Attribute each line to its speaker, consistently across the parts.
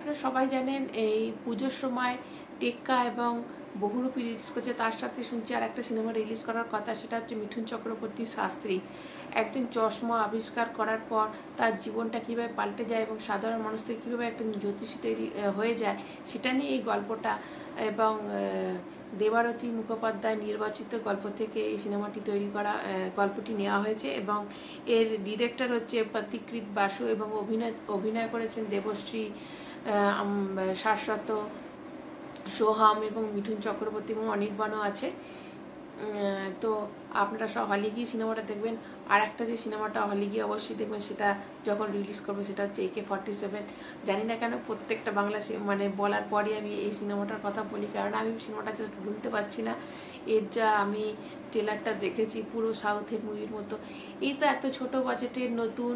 Speaker 1: আপনারা সবাই জানেন এই পুজোর সময় টেক্কা এবং বহুরূপী রিলিজ করছে, তার সাথে শুনছি আর একটা সিনেমা রিলিজ করার কথা, সেটা হচ্ছে মিঠুন চক্রবর্তী শাস্ত্রী। একজন চশমা আবিষ্কার করার পর তার জীবনটা কীভাবে পাল্টে যায় এবং সাধারণ মানুষ থেকে কীভাবে একটা জ্যোতিষী তৈরি হয়ে যায় সেটা নিয়ে এই গল্পটা। এবং দেবারতী মুখোপাধ্যায় নির্বাচিত গল্প থেকে এই সিনেমাটি তৈরি করা, গল্পটি নেওয়া হয়েছে এবং এর ডিরেক্টর হচ্ছে প্রতিকৃত বাসু এবং অভিনয় করেছেন দেবশ্রী, শাশ্বত, সোহাম এবং মিঠুন চক্রবর্তী এবং অনির্বাণও আছে। তো আপনারা সব হলে গিয়ে সিনেমাটা দেখবেন। আর একটা যে সিনেমাটা হলে গিয়ে অবশ্যই দেখবেন, সেটা যখন রিলিজ করবে, সেটা হচ্ছে AK-47। জানি না কেন প্রত্যেকটা বাংলা মানে বলার পরই আমি এই সিনেমাটার কথা বলি, কারণ আমি সিনেমাটা জাস্ট ভুলতে পারছি না। এর যা আমি ট্রেলারটা দেখেছি, পুরো সাউথের মুভির মতো। এই তো এত ছোট বাজেটের নতুন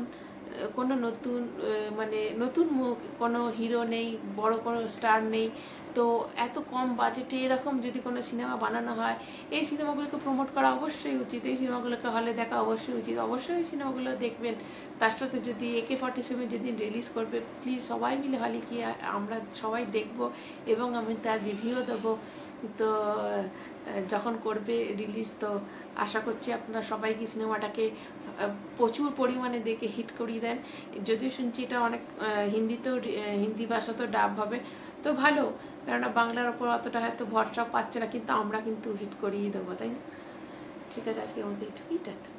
Speaker 1: মানে নতুন মুখ, কোনো হিরো নেই, বড় কোনো স্টার নেই, তো এত কম বাজেটে এরকম যদি কোনো সিনেমা বানানো হয়, এই সিনেমাগুলোকে প্রমোট করা অবশ্যই উচিত, এই সিনেমাগুলোকে হলে দেখা অবশ্যই উচিত, অবশ্যই এই সিনেমাগুলো দেখবেন। তার সাথে যদি AK-47 যেদিন রিলিজ করবে, প্লিজ সবাই মিলে হলে গিয়ে আমরা সবাই দেখব এবং আমি তার রিভিউ দেবো। তো যখন করবে রিলিজ, তো আশা করছি আপনারা সবাই কি সিনেমাটাকে প্রচুর পরিমাণে দেখে হিট করিয়ে দেন। যদিও শুনছি এটা অনেক হিন্দি ভাষাতেও ডাব হবে, তো ভালো, কেননা বাংলার ওপর অতটা হয়তো ভরসা পাচ্ছে না, কিন্তু আমরা কিন্তু হিট করিয়ে দেবো, তাই না? ঠিক আছে, আজকের মধ্যে একটু টাটা।